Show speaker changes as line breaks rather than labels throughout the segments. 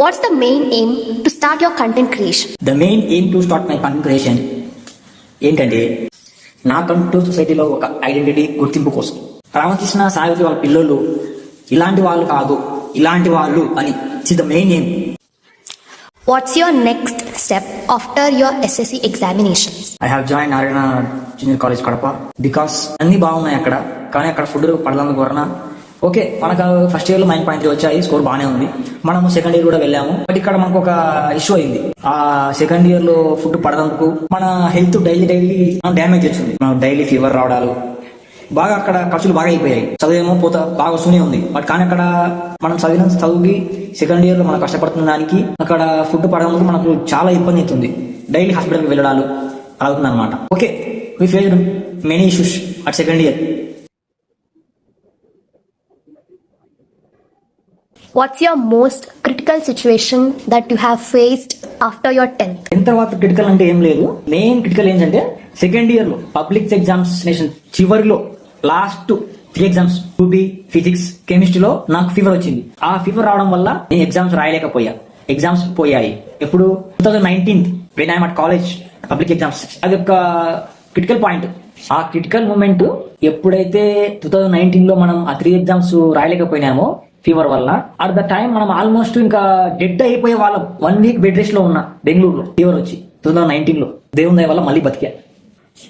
What's the main aim to start your content creation?
The main aim to start my content creation ఏంటంటే నాకంటూ సొసైటీలో ఒక identity గుర్తింపు కోసం. రామకృష్ణ సావిత్రి వాళ్ళ పిల్లలు ఇలాంటి వాళ్ళు కాదు, ఇలాంటి వాళ్ళు అని. It's the main aim.
What's your next step after your SSC examinations?
I have joined Narayana junior college Kadapa because అన్ని బాగున్నాయి అక్కడ. కానీ అక్కడ ఫుడ్ పడడానికి వలన ఓకే, మనకు ఫస్ట్ ఇయర్ లో 9.3 వచ్చాయి, స్కోర్ బాగానే ఉంది. మనము సెకండ్ ఇయర్ కూడా వెళ్ళాము. బట్ ఇక్కడ మనకు ఒక ఇష్యూ అయింది. ఆ సెకండ్ ఇయర్ లో ఫుడ్ పడడానికి మన హెల్త్ డైలీ డ్యామేజ్ వచ్చింది. మనం డైలీ ఫీవర్ రావడాలు బాగా, అక్కడ ఖర్చులు బాగా అయిపోయాయి. చదువేమో బాగా వస్తూనే ఉంది. బట్ కానీ అక్కడ మనం చదువుకి సెకండ్ ఇయర్ లో మనం కష్టపడుతున్న దానికి అక్కడ ఫుడ్ పడడానికి మనకు చాలా ఇబ్బంది అవుతుంది. డైలీ హాస్పిటల్కి వెళ్ళడాలు అవుతుంది అనమాట. Okay, we faced many issues at second year.
What's your most critical situation that you have faced after your 10th?
తర్వాత క్రిటికల్ అంటే ఏం లేదు. మెయిన్ క్రిటికల్ ఏంటంటే సెకండ్ ఇయర్ లో పబ్లిక్ ఎగ్జామినేషన్ చివరిలో లాస్ట్ 3 ఎగ్జామ్స్ 2B, ఫిజిక్స్, కెమిస్ట్రీలో నాకు fever వచ్చింది. ఆ ఫీవర్ రావడం వల్ల నేను ఎగ్జామ్స్ రాయలేకపోయా. ఎగ్జామ్స్ పోయాయి. ఎప్పుడు 2019 when I'm at college public exams. అది ఒక క్రిటికల్ పాయింట్. ఆ క్రిటికల్ మూమెంట్ ఎప్పుడైతే 2019 లో మనం ఆ 3 ఎగ్జామ్స్ రాయలేకపోయినామో ఫీవర్ వల్ల, అట్ ద టైం మనం ఆల్మోస్ట్ ఇంకా డెడ్ అయిపోయే వాళ్ళం. 1 వీక్ బెడ్ రెస్ట్ లో ఉన్నా బెంగళూరులో ఫీవర్ వచ్చి 2019 లో. దేవుని దయ వల్ల మళ్ళీ బతికా.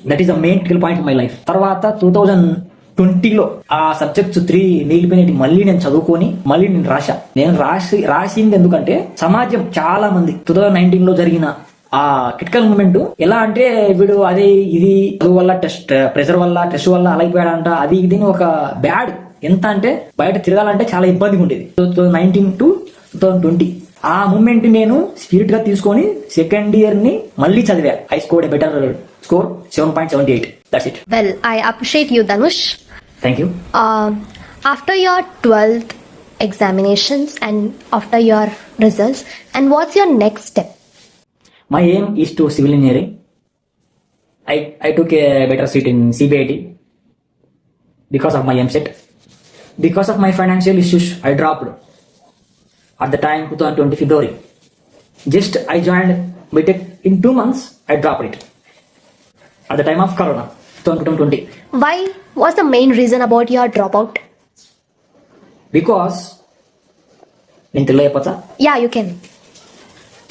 That is the main critical point in my life. తర్వాత 2020లో ఆ సబ్జెక్ట్స్ 3 మిగిలిపోయినట్టు మళ్ళీ నేను చదువుకొని మళ్ళీ నేను రాసింది ఎందుకంటే సమాజం చాలా మంది 2019 లో జరిగిన ఆ క్రిటికల్ మూమెంట్ ఎలా అంటే వీడు అదే ఇది చదువు వల్ల ప్రెషర్ వల్ల టెస్ట్ వల్ల అలా అయిపోయాడంట, అది ఇది ఒక బ్యాడ్. ఎంత అంటే బయట తిరగాలంటే చాలా ఇబ్బందిగా ఉండేది. 2019 to 2020 ఆ మూమెంట్ నేను స్పిరిట్ గా తీసుకొని సెకండ్ ఇయర్ ని మళ్ళీ చదివా. I scored a better score 7.78. That's it.
Well, I appreciate you, Dhanush.
Thank you.
After your 12th examinations and after your results, and what's your next step?
My aim is to civil engineering. I took a better seat in CBIT because of my MSET. Because of my financial issues, I dropped at the time 2020 February. Just I joined BTech in 2 months. I dropped it at the time of Corona 2020.
Why? What's the main reason about your dropout?
Because నేను తెలుగు అయిపోతా.
Yeah, you can.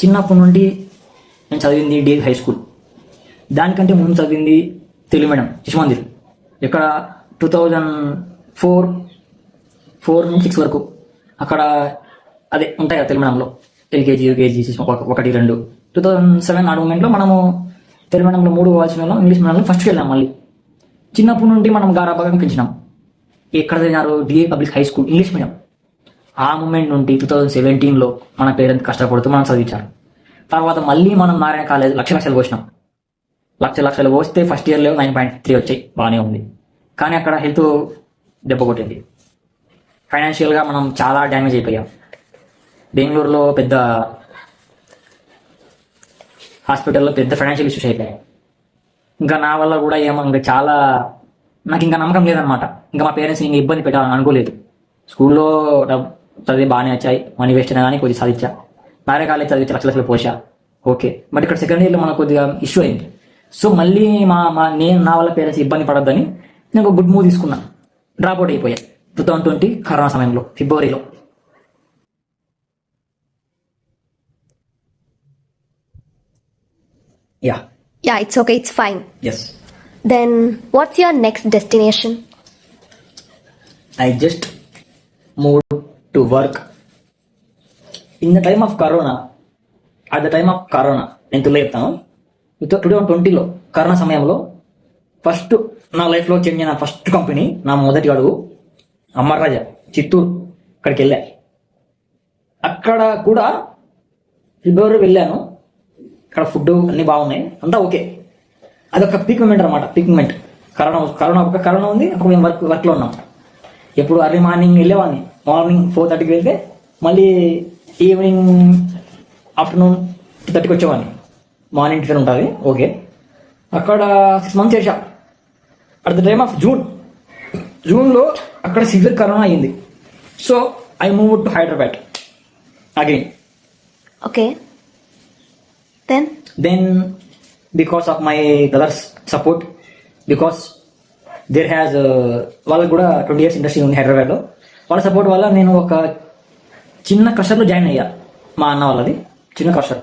చిన్నప్పటి నుండి నేను చదివింది D high school. దానికంటే ముందు చదివింది Telugu medium Shishu Mandir. ఇక్కడ 2004 నుంచి 6 వరకు అక్కడ అదే ఉంటాయి కదా తెలుగు మీడియంలో ఎల్కేజీ, యూకేజీ, 1, 2. 2007 ఆ మూమెంట్లో మనము తెలుగు మీడియంలో 3 కావాల్సిన వాళ్ళం, ఇంగ్లీష్ మీడియంలో ఫస్ట్కి వెళ్ళాం. మళ్ళీ చిన్నప్పటి నుండి మనం గారాబాగా పెంచినాం. ఎక్కడ చదివినారు? DA public high school English medium. ఆ మూమెంట్ నుండి 2017లో మన పేరెంట్స్ కష్టపడుతూ మనం చదివించారు. తర్వాత మళ్ళీ మనం నారాయణ కాలేజ్ లక్షలు పోసినాం. లక్షలు పోస్తే ఫస్ట్ ఇయర్లో 9.3 వచ్చాయి, బాగానే ఉంది. కానీ అక్కడ హెల్త్ దెబ్బ కొట్టింది. ఫైనాన్షియల్గా మనం చాలా డ్యామేజ్ అయిపోయాం. బెంగళూరులో పెద్ద హాస్పిటల్లో పెద్ద ఫైనాన్షియల్ ఇష్యూస్ అయిపోయాయి. ఇంకా నా వల్ల కూడా చాలా నాకు ఇంకా నమ్మకం లేదనమాట. ఇంకా మా పేరెంట్స్ ఇంకా ఇబ్బంది పెట్టాలని అనుకోలేదు. స్కూల్లో చదివి బాగానే వచ్చాయి, మనీ వేస్ట్ అయినా కానీ కొద్దిగా చదివించా. నారాయణ కాలేజ్ చదివించి లక్షలు పోసా. ఓకే, బట్ ఇక్కడ సెకండ్ ఇయర్లో మనకు కొద్దిగా ఇష్యూ అయింది. సో మళ్ళీ నా వల్ల పేరెంట్స్ ఇబ్బంది పడొద్దని నేను ఒక గుడ్ మూవ్ తీసుకున్నా. డ్రాప్ అవుట్ అయిపోయా 2020 కరోనా సమయంలో ఫిబ్రవరిలో.
Yeah, it's okay, it's fine.
Yes.
Then what's your next destination?
I just moved to work in the time of corona. At the time of corona నేను తెలుగు చెప్తాను. 2020లో corona సమయంలో first నా లైఫ్లో change అయిన first company, నా మొదటి అడుగు అమర్రాజా చిత్తూరు. అక్కడికి వెళ్ళా. అక్కడ కూడా ఫిబ్రవరి వెళ్ళాను. అక్కడ ఫుడ్ అన్ని బాగున్నాయి, అంతా ఓకే. అదొక పీక్ మూమెంట్ అనమాట. పీక్ మూమెంట్ కరోనా ఉంది. అప్పుడు మేము వర్క్లో ఉన్నాం. ఎప్పుడు అర్లీ మార్నింగ్ వెళ్ళేవాడిని. మార్నింగ్ 4:30కి వెళ్తే మళ్ళీ ఈవినింగ్ ఆఫ్టర్నూన్ 2:30కి వచ్చేవాడిని. మార్నింగ్ టిఫిన్ ఉంటుంది, ఓకే. అక్కడ 6 months చేశా. అట్ ద టైమ్ ఆఫ్ జూన్లో అక్కడ సివియర్ కరోనా అయ్యింది. So I move to Hyderabad again.
Okay. Then?
Then because of my brother's support, because there has వాళ్ళకు కూడా 20 years ఇండస్ట్రీ ఉంది హైదరాబాద్లో, వాళ్ళ సపోర్ట్ వల్ల నేను ఒక చిన్న క్రషర్లో జాయిన్ అయ్యా. మా అన్న వాళ్ళది చిన్న క్రషర్.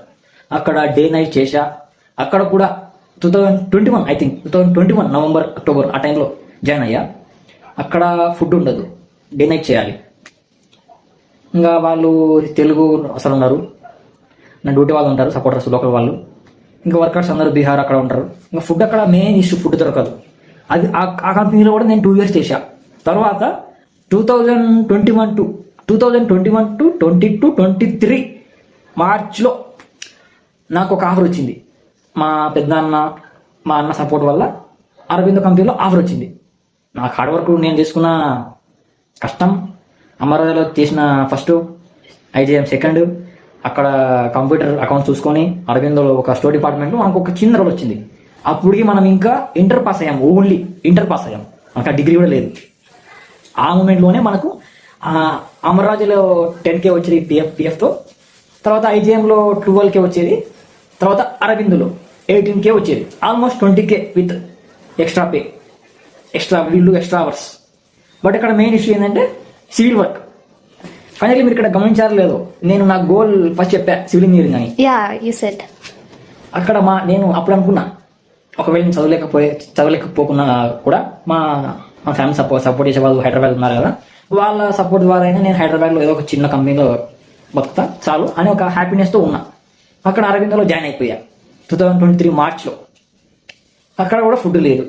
అక్కడ డే నైట్ చేశా. అక్కడ కూడా 2021 ఐ థింక్ 2021 నవంబర్ అక్టోబర్ ఆ టైంలో జాయిన్ అయ్యా. అక్కడ ఫుడ్ ఉండదు, డే నైట్ చేయాలి. ఇంకా వాళ్ళు తెలుగు అసలు ఉన్నారు, నా డ్యూటీ వాళ్ళు ఉంటారు, సపోర్టర్స్ లోకల్ వాళ్ళు, ఇంకా వర్కర్స్ అందరూ బీహార్ అక్కడ ఉంటారు. ఇంకా ఫుడ్ అక్కడ మెయిన్ ఇష్యూ, ఫుడ్ దొరకదు. అది ఆ కంపెనీలో కూడా నేను 2 years చేశా. తర్వాత 2021 to 22, 23 మార్చ్లో నాకు ఒక ఆఫర్ వచ్చింది. మా పెద్దనాన్న మా అన్న సపోర్ట్ వల్ల అరవిందో కంపెనీలో ఆఫర్ వచ్చింది. నాకు హార్డ్ వర్క్, నేను చేసుకున్న కష్టం, అమరావతిలో చేసిన ఫస్ట్, ఐజేఎం సెకండ్, అక్కడ కంప్యూటర్ అకౌంట్ చూసుకొని అరవిందోలో ఒక స్టోర్ డిపార్ట్మెంట్లో మనకు ఒక చిన్న రోల్ వచ్చింది. అప్పటికి మనం ఇంకా ఇంటర్ పాస్ అయ్యాం, ఓన్లీ ఇంటర్ పాస్ అయ్యాం, మనకు ఆ డిగ్రీ కూడా లేదు. ఆ మూమెంట్లోనే మనకు అమరావతిలో 10K వచ్చేది పిఎఫ్తో, తర్వాత ఐజేఎంలో 12K వచ్చేది, తర్వాత అరవిందులో 18K వచ్చేది. Almost 20K with extra pay, extra వీళ్ళు ఎక్స్ట్రా అవర్స్. బట్ ఇక్కడ మెయిన్ ఇష్యూ ఏంటంటే సివిల్ వర్క్. ఫైనల్లీ మీరు ఇక్కడ గమనించారు లేదో, నేను నా గోల్ ఫస్ట్ చెప్పా సివిల్ ఇంజనీరింగ్ అని.
Yeah, you said.
అక్కడ నేను అప్పుడు అనుకున్నా, ఒకవేళ నేను చదవలేకపోకున్నా కూడా మా ఫ్యామిలీ సపోర్ట్ చేసే వాళ్ళు హైదరాబాద్ ఉన్నారు కదా, వాళ్ళ సపోర్ట్ ద్వారా అయినా నేను హైదరాబాద్లో ఏదో ఒక చిన్న కంపెనీలో బతుకుతా చాలు అని ఒక హ్యాపీనెస్తో ఉన్నా. అక్కడ అరవిందోలో జాయిన్ అయిపోయా 2023 మార్చ్లో. అక్కడ కూడా ఫుడ్ లేదు.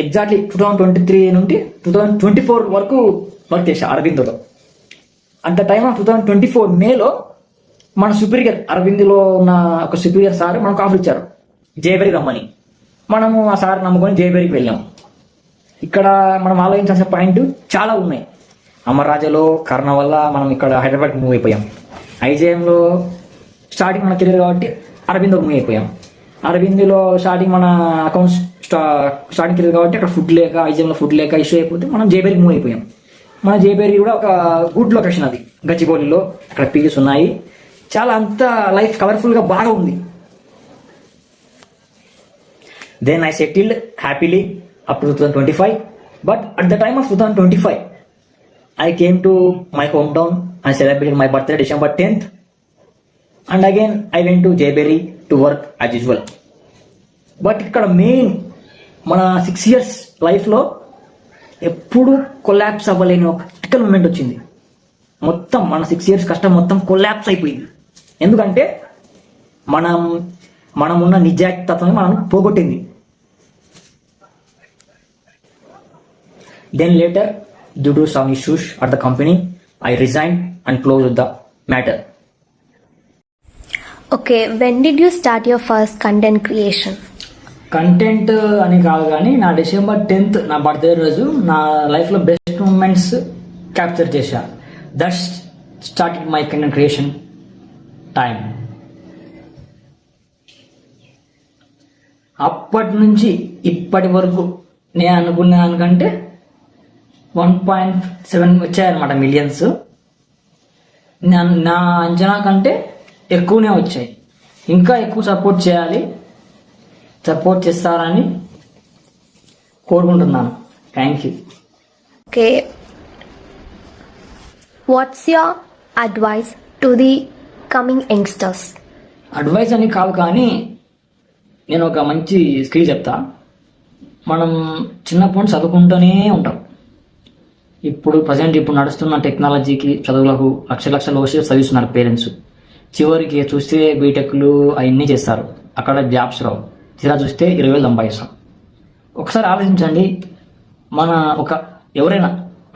ఎగ్జాక్ట్లీ 2023 నుండి 2024 వరకు వర్క్ చేశా అరవిందోలో. అట్ ద టైమ్ ఆఫ్ 2024 మేలో మన సుపీరియర్, అరవింద్లో ఉన్న ఒక సుపీరియర్ సార్ మనకు ఆఫర్ ఇచ్చారు, జయబెరి రమ్మని. మనము ఆ సార్ నమ్ముకొని జయబెరికి వెళ్ళాము. ఇక్కడ మనం ఆలోచించాల్సిన పాయింట్ చాలా ఉన్నాయి. అమర్రాజాలో కరోనా వల్ల మనం ఇక్కడ హైదరాబాద్కి మూవ్ అయిపోయాం. ఐజేఎంలో స్టార్టింగ్ మన కెరీర్ కాబట్టి అరవిందోకి మూవ్ అయిపోయాం. అరవింద్లో స్టార్టింగ్ మన అకౌంట్స్ స్టార్టింగ్ కెరీర్ కాబట్టి అక్కడ ఫుడ్ లేక, ఐజేఎంలో ఫుడ్ లేక ఇష్యూ అయిపోతే మనం జయబెరికి మూవ్ అయిపోయాం. మన జేబేరి కూడా ఒక గుడ్ లొకేషన్, అది గచ్చిబౌలిలో, అక్కడ పీజీస్ ఉన్నాయి, చాలా అంత లైఫ్ కలర్ఫుల్గా బాగా ఉంది. Then I settled happily up to 2025. But at the time of 2025 I came to my hometown and celebrated my birthday December 10th. And again I went to Jayberry to work as usual. But ఇక్కడ main మన 6 years లైఫ్లో ఎప్పుడు collapse అవ్వలేని ఒక critical moment వచ్చింది. మొత్తం మన 6 years కష్టం మొత్తం కొలాప్స్ అయిపోయింది. ఎందుకంటే మనం ఉన్న నిజాయితీత్వం మనం పోగొట్టింది. Then later, due to some issues at the company, I resigned and closed the matter.
Okay, when did you start your first content creation?
Content అని కాదు కానీ, నా December 10th నా బర్త్డే రోజు నా లైఫ్లో బెస్ట్ మూమెంట్స్ క్యాప్చర్ చేశా. That's starting my content creation time. అప్పటి నుంచి ఇప్పటి వరకు నేను అనుకున్న దానికంటే 1.7 వచ్చాయన్నమాట మిలియన్స్. నా అంచనా కంటే ఎక్కువనే వచ్చాయి. ఇంకా ఎక్కువ సపోర్ట్ చేయాలి, సపోర్ట్ చేస్తారని కోరుకుంటున్నాను. Thank you.
Okay, what's your advice to the coming youngsters?
Advice అని కాదు కానీ, నేను ఒక మంచి స్కిల్ చెప్తా. మనం చిన్నప్పుడు చదువుకుంటూనే ఉంటాం. ఇప్పుడు నడుస్తున్న టెక్నాలజీకి, చదువులకు లక్షలు వచ్చి చదివిస్తున్నారు పేరెంట్స్. చివరికి చూస్తే బీటెక్లు అవన్నీ చేస్తారు, అక్కడ జాబ్స్ రావు. తీరా చూస్తే 20,000 సంపాదిస్తాం. ఒకసారి ఆలోచించండి, మన ఎవరైనా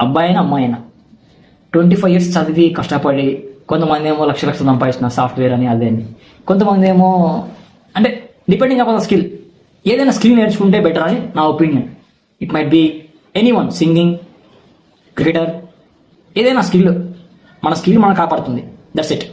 అబ్బాయి అయినా అమ్మాయి అయినా 25 years చదివి కష్టపడి, కొంతమంది ఏమో లక్షలు సంపాదిస్తున్నారు సాఫ్ట్వేర్ అని అదే అని, కొంతమంది ఏమో అంటే డిపెండింగ్ అపాన్ ద స్కిల్. ఏదైనా స్కిల్ నేర్చుకుంటే బెటర్ అని నా opinion. It might be anyone, singing, cricketer, ఏదైనా స్కిల్, మన స్కిల్ మనం కాపాడుతుంది. That's it.